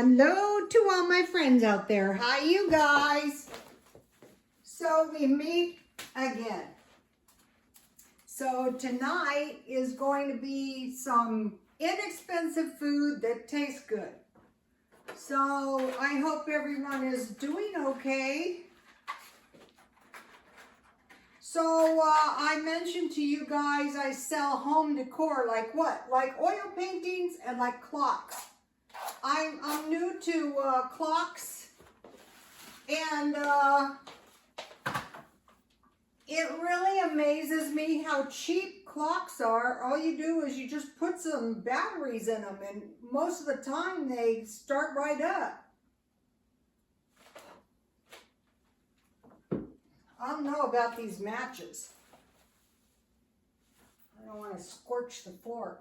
Hello to all my friends out there. Hi, you guys. So we meet again. So tonight is going to be some inexpensive food that tastes good. So I hope everyone is doing okay. So I mentioned to you guys I sell home decor, like what? Like oil paintings and like clocks. I'm new to clocks, and it really amazes me how cheap clocks are. All you do is you just put some batteries in them, and most of the time they start right up. I don't know about these matches. I don't want to scorch the floor.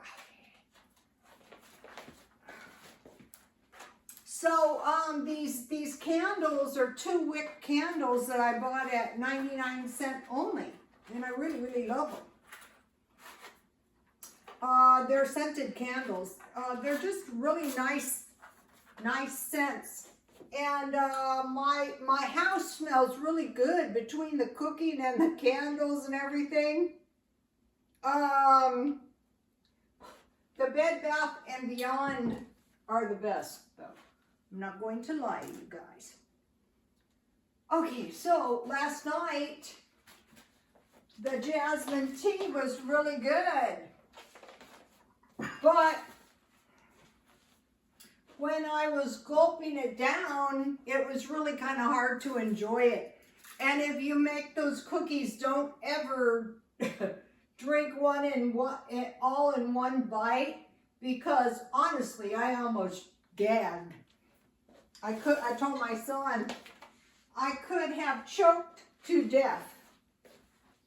So these candles are 2-wick candles that I bought at 99¢ only, and I really love them. They're scented candles. They're just really nice scents, and my house smells really good between the cooking and the candles and everything. The Bed Bath & Beyond are the best, though. I'm not going to lie to you guys. Okay, so last night, the jasmine tea was really good. But when I was gulping it down, it was really kind of hard to enjoy it. And if you make those cookies, don't ever drink all in one bite, because honestly, I almost gagged. I told my son I could have choked to death,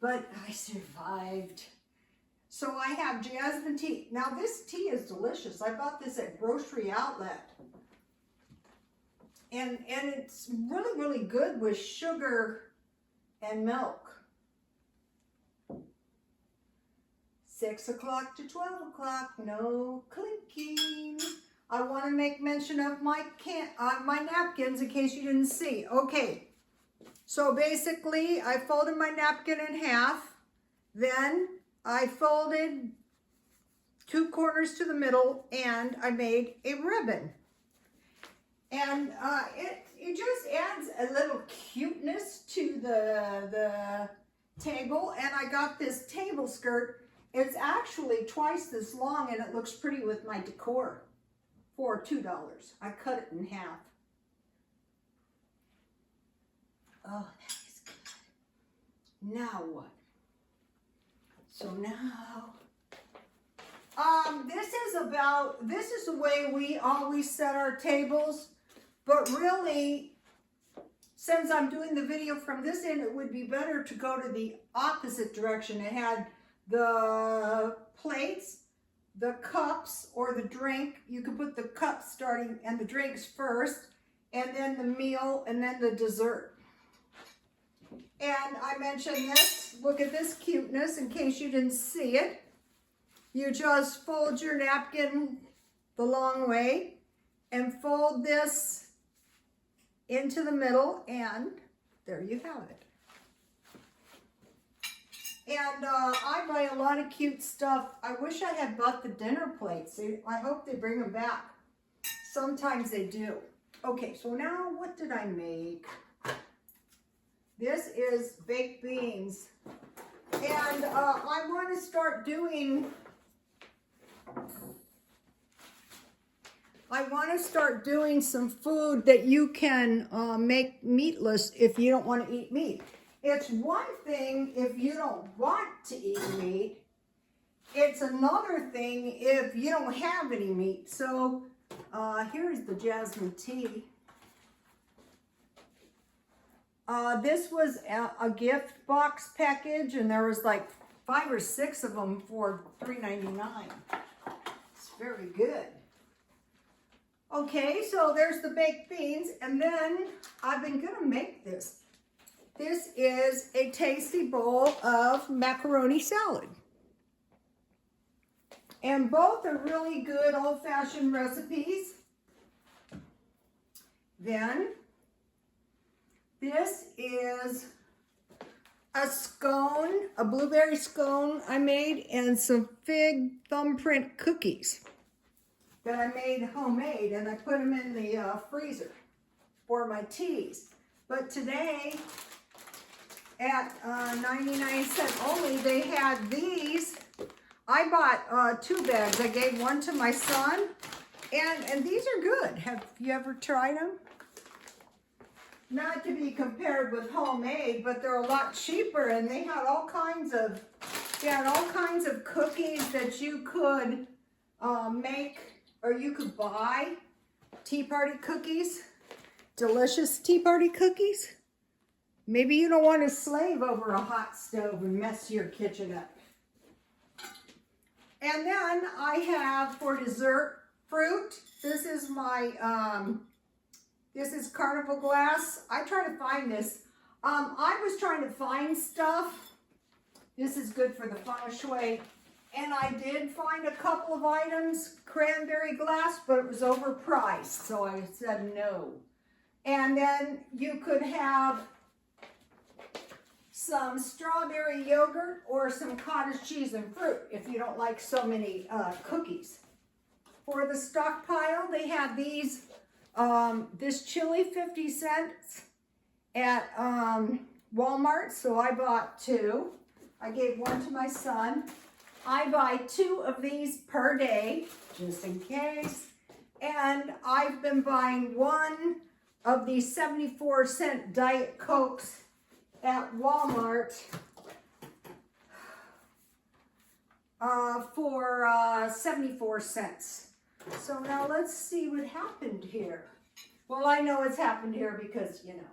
but I survived. So I have jasmine tea. Now this tea is delicious. I bought this at Grocery Outlet. And it's really good with sugar and milk. 6 o'clock to 12 o'clock, no clinking. I want to make mention of my napkins in case you didn't see. Okay, so basically I folded my napkin in half, then I folded 2 corners to the middle, and I made a ribbon. And it just adds a little cuteness to the table. And I got this table skirt. It's actually twice this long, and it looks pretty with my decor for $2. I cut it in half. Oh, that is good. Now what? So now, this is the way we always set our tables, but really, since I'm doing the video from this end, it would be better to go to the opposite direction. It had the plates, the cups, or the drink. You could put the cups starting and the drinks first, and then the meal, and then the dessert. And I mentioned this. Look at this cuteness in case you didn't see it. You just fold your napkin the long way and fold this into the middle, and there you have it. And I buy a lot of cute stuff. I wish I had bought the dinner plates. I hope they bring them back. Sometimes they do. Okay, so now what did I make? This is baked beans. And I want to start doing... some food that you can make meatless if you don't want to eat meat. It's one thing if you don't want to eat meat. It's another thing if you don't have any meat. So here's the jasmine tea. This was a gift box package, and there was like 5 or 6 of them for $3.99. It's very good. Okay, so there's the baked beans, and then I've been gonna make this. This is a tasty bowl of macaroni salad. And both are really good old-fashioned recipes. Then this is a scone, a blueberry scone I made, and some fig thumbprint cookies that I made homemade, and I put them in the freezer for my teas. But today, at 99 cents only, they had these. I bought 2 bags. I gave one to my son, and these are good. Have you ever tried them? Not to be compared with homemade, but they're a lot cheaper, and they had all kinds of cookies that you could make, or you could buy. Tea party cookies, delicious tea party cookies. Maybe you don't want to slave over a hot stove and mess your kitchen up. And then I have for dessert fruit. This is my this is carnival glass. I try to find this. I was trying to find stuff. This is good for the feng shui. And I did find a couple of items, cranberry glass, but it was overpriced, so I said no. And then you could have some strawberry yogurt or some cottage cheese and fruit if you don't like so many cookies. For the stockpile, they had these, this chili 50 cents at Walmart, so I bought 2. I gave one to my son. I buy 2 of these per day, just in case. And I've been buying 1 of these 74-cent Diet Cokes at Walmart for 74 cents. So now let's see what happened here. Well, I know it's happened here because, you know,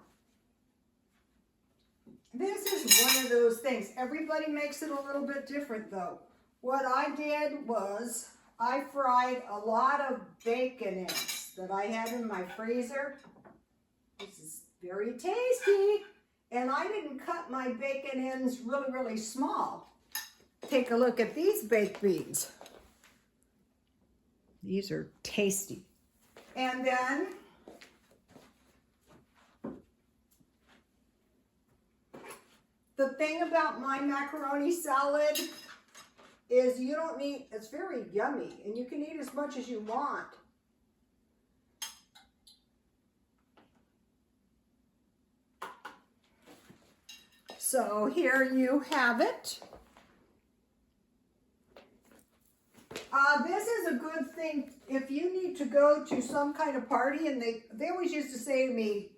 this is one of those things. Everybody makes it a little bit different though. What I did was I fried a lot of bacon eggs that I had in my freezer. This is very tasty. And I didn't cut my bacon ends really, really small. Take a look at these baked beans. These are tasty. And then the thing about my macaroni salad is you don't need, it's very yummy, and you can eat as much as you want. So here you have it. This is a good thing if you need to go to some kind of party, and they always used to say to me,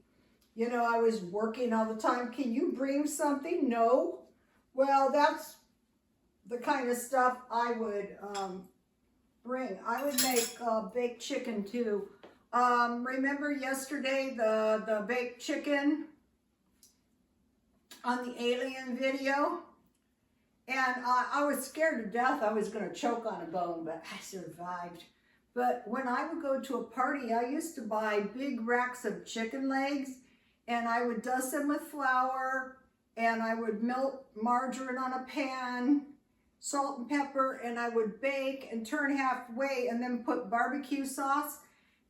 you know, I was working all the time, can you bring something? No. Well, that's the kind of stuff I would bring. I would make baked chicken too. Remember yesterday the baked chicken on the alien video? And I was scared to death I was going to choke on a bone, but I survived. But when I would go to a party, I used to buy big racks of chicken legs, and I would dust them with flour, and I would melt margarine on a pan, salt and pepper, and I would bake and turn halfway and then put barbecue sauce.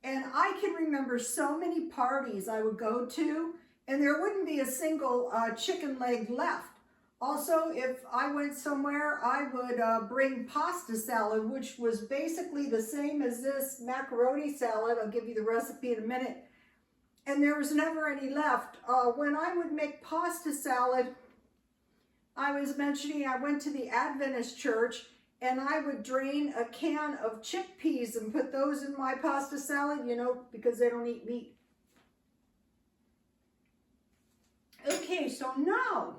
And I can remember so many parties I would go to, and there wouldn't be a single chicken leg left. Also, if I went somewhere, I would bring pasta salad, which was basically the same as this macaroni salad. I'll give you the recipe in a minute. And there was never any left. When I would make pasta salad, I was mentioning I went to the Adventist church, and I would drain a can of chickpeas and put those in my pasta salad, you know, because they don't eat meat. Okay, so now,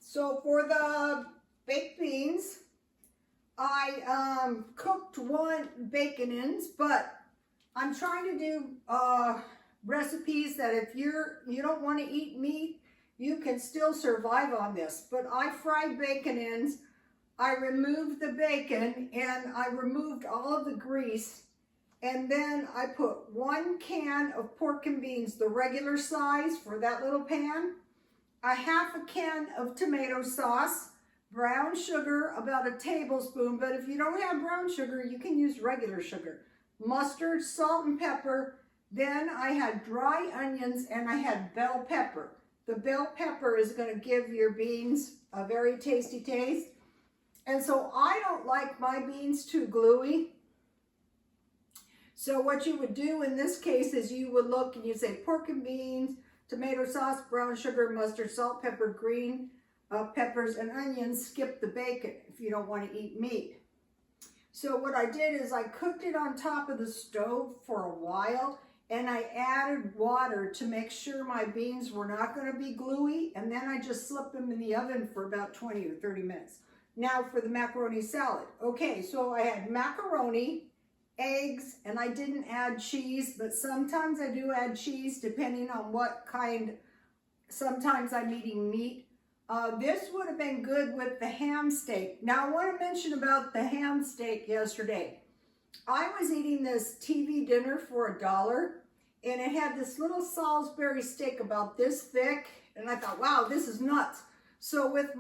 so for the baked beans, I cooked 1 bacon ends, but I'm trying to do recipes that if you don't want to eat meat, you can still survive on this. But I fried bacon ends, I removed the bacon, and I removed all of the grease, and then I put 1 can of pork and beans, the regular size for that little pan, a half a can of tomato sauce, brown sugar, about a tablespoon, but if you don't have brown sugar, you can use regular sugar, mustard, salt and pepper, Then I had dry onions and I had bell pepper. The bell pepper is going to give your beans a very tasty taste. And so I don't like my beans too gluey. So what you would do in this case is you would look and you say pork and beans, tomato sauce, brown sugar, mustard, salt, pepper, green peppers, and onions. Skip the bacon if you don't want to eat meat. So what I did is I cooked it on top of the stove for a while, and I added water to make sure my beans were not going to be gluey, and then I just slipped them in the oven for about 20 or 30 minutes. Now for the macaroni salad. Okay, so I had macaroni, eggs, and I didn't add cheese, but sometimes I do add cheese depending on what kind. Sometimes I'm eating meat. This would have been good with the ham steak. Now I want to mention about the ham steak yesterday. I was eating this TV dinner for $1, and it had this little Salisbury steak about this thick, and I thought, wow, this is nuts. So with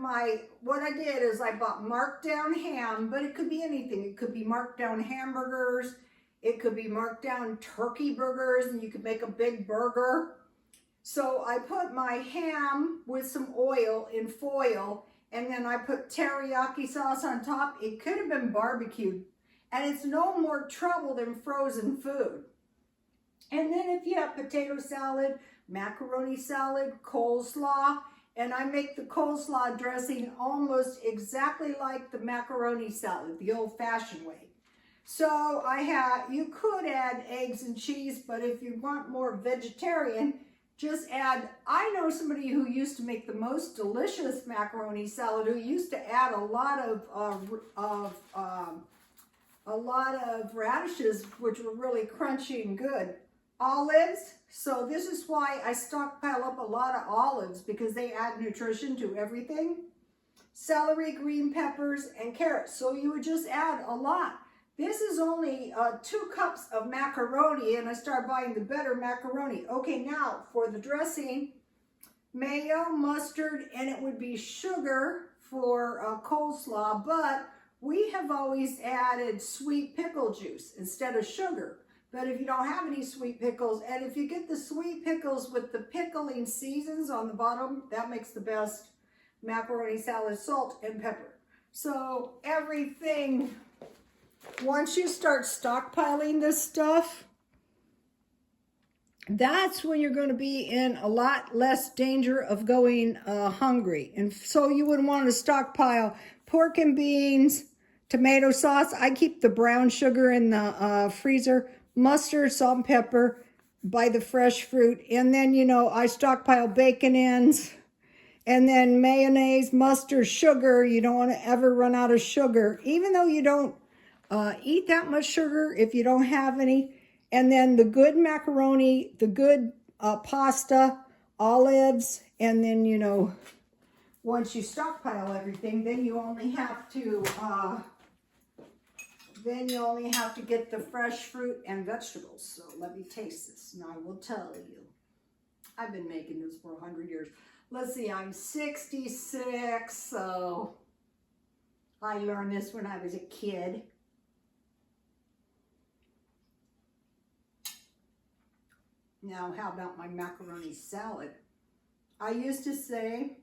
what I did is I bought marked down ham, but it could be anything. It could be marked down hamburgers. It could be marked down turkey burgers, and you could make a big burger. So I put my ham with some oil in foil, and then I put teriyaki sauce on top. It could have been barbecued, and it's no more trouble than frozen food. And then if you have potato salad, macaroni salad, coleslaw, and I make the coleslaw dressing almost exactly like the macaroni salad, the old-fashioned way. So you could add eggs and cheese, but if you want more vegetarian, just add, I know somebody who used to make the most delicious macaroni salad, who used to add a lot of radishes, which were really crunchy and good. Olives, so this is why I stockpile up a lot of olives, because they add nutrition to everything. Celery, green peppers, and carrots, so you would just add a lot. This is only 2 cups of macaroni, and I started buying the better macaroni. Okay, now for the dressing, mayo, mustard, and it would be sugar for coleslaw, but we have always added sweet pickle juice instead of sugar. But if you don't have any sweet pickles, and if you get the sweet pickles with the pickling seasons on the bottom, that makes the best macaroni salad, salt and pepper. So everything, once you start stockpiling this stuff, that's when you're going to be in a lot less danger of going hungry. And so you would want to stockpile pork and beans, tomato sauce. I keep the brown sugar in the freezer, mustard, salt, and pepper, buy the fresh fruit. And then, I stockpile bacon ends, and then mayonnaise, mustard, sugar. You don't want to ever run out of sugar, even though you don't eat that much sugar if you don't have any. And then the good macaroni, the good pasta, olives, and then, once you stockpile everything, then you only have to get the fresh fruit and vegetables. So let me taste this, and I will tell you. I've been making this for 100 years. Let's see, I'm 66, so I learned this when I was a kid. Now, how about my macaroni salad? I used to say,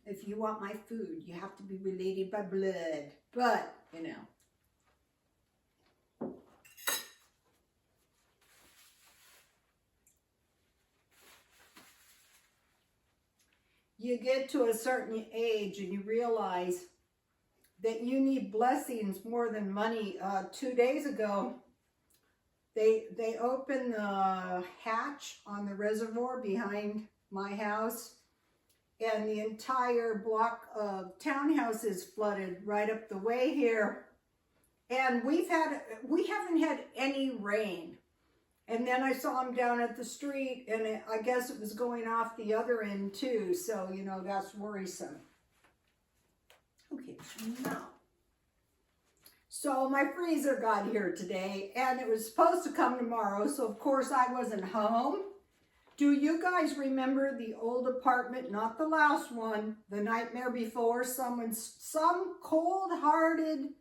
if you want my food, you have to be related by blood. But, you get to a certain age and you realize that you need blessings more than money. 2 days ago, they opened the hatch on the reservoir behind my house, and the entire block of townhouses flooded right up the way here. And we haven't had any rain. And then I saw them down at the street, and I guess it was going off the other end too. So, that's worrisome. Okay, now. So my freezer got here today, and it was supposed to come tomorrow. So of course I wasn't home. Do you guys remember the old apartment, not the last one, the nightmare before? Some cold-hearted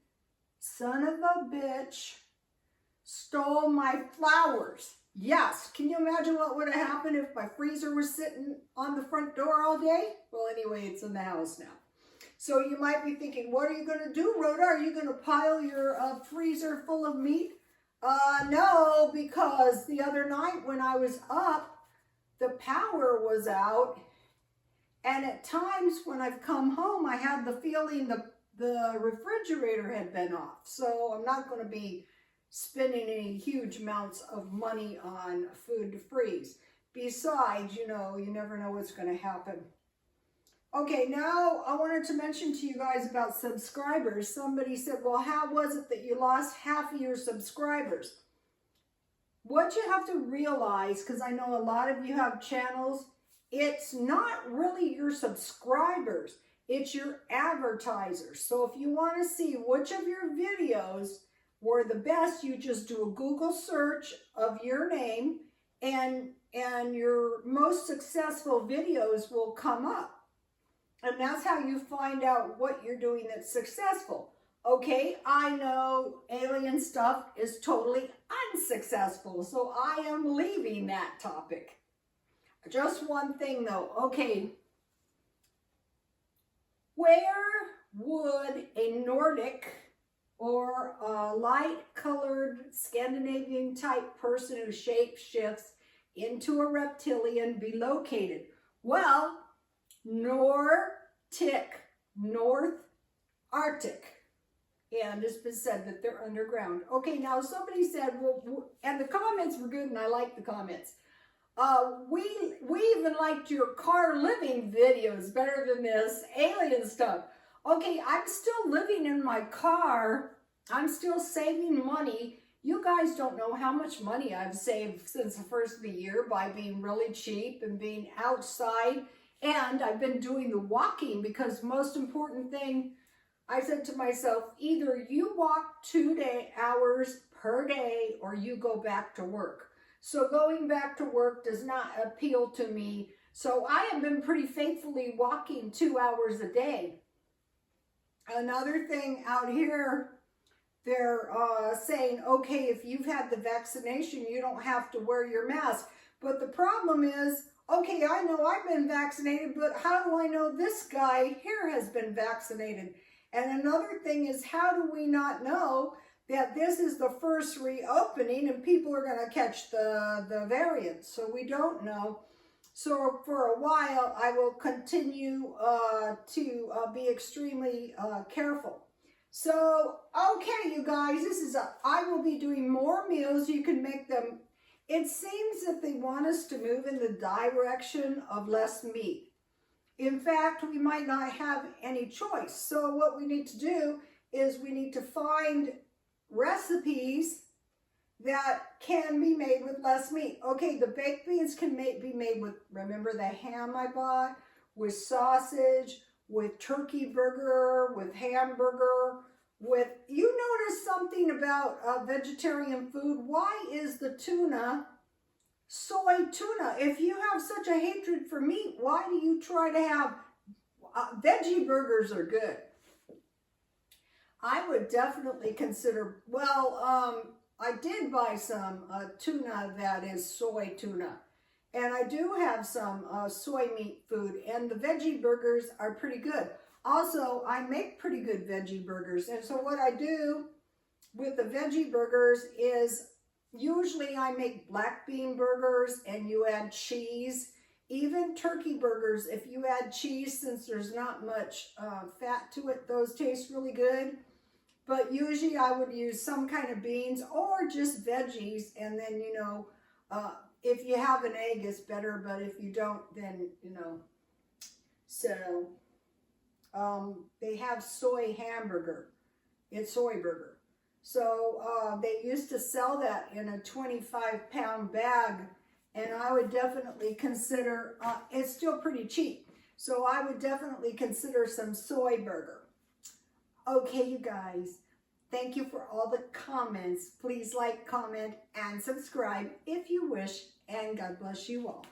son of a bitch stole my flowers. Yes, can you imagine what would have happened if my freezer was sitting on the front door all day? Well, anyway, it's in the house now. So you might be thinking, what are you going to do, Rhoda? Are you going to pile your freezer full of meat? No, because the other night when I was up, the power was out. And at times when I've come home, I had the feeling the refrigerator had been off. So I'm not going to be spending any huge amounts of money on food to freeze. Besides, you know, you never know what's going to happen. Okay, now I wanted to mention to you guys about subscribers. Somebody said, well, how was it that you lost half of your subscribers? What you have to realize, because I know a lot of you have channels, it's not really your subscribers, it's your advertisers. So if you want to see which of your videos were the best, you just do a Google search of your name and your most successful videos will come up. And that's how you find out what you're doing that's successful. Okay, I know alien stuff is totally unsuccessful, so I am leaving that topic. Just one thing though, okay. Where would a Nordic or a light-colored Scandinavian type person who shape-shifts into a reptilian be located? Well, Nordic, North Arctic. And it's been said that they're underground. Okay, now somebody said, well, and the comments were good, and I like the comments. We even liked your car living videos better than this alien stuff. Okay, I'm still living in my car. I'm still saving money. You guys don't know how much money I've saved since the first of the year by being really cheap and being outside. And I've been doing the walking because most important thing, I said to myself, either you walk 2 hours per day or you go back to work. So going back to work does not appeal to me. So I have been pretty faithfully walking 2 hours a day. Another thing out here, they're saying, okay, if you've had the vaccination, you don't have to wear your mask. But the problem is, okay, I know I've been vaccinated, but how do I know this guy here has been vaccinated? And another thing is, how do we not know that this is the first reopening and people are going to catch the variant? So we don't know. So for a while, I will continue to be extremely careful. So, okay, you guys, I will be doing more meals. You can make them. It seems that they want us to move in the direction of less meat. In fact, we might not have any choice. So what we need to do is we need to find recipes that can be made with less meat. Okay, the baked beans can be made with, remember the ham I bought, with sausage, with turkey burger, with hamburger, with, you notice something about vegetarian food. Why is the tuna soy tuna? If you have such a hatred for meat, why do you try to have veggie burgers are good? I would definitely consider, well, I did buy some tuna that is soy tuna. And I do have some soy meat food, and the veggie burgers are pretty good. Also, I make pretty good veggie burgers. And so what I do with the veggie burgers is usually I make black bean burgers and you add cheese. Even turkey burgers, if you add cheese, since there's not much fat to it, those taste really good. But usually I would use some kind of beans or just veggies. And then, you know, if you have an egg, it's better. But if you don't, then, you know. So they have soy hamburger. It's soy burger. So they used to sell that in a 25-pound bag, and I would definitely consider, it's still pretty cheap, so I would definitely consider some soy burger. Okay, you guys, thank you for all the comments. Please like, comment, and subscribe if you wish, and God bless you all.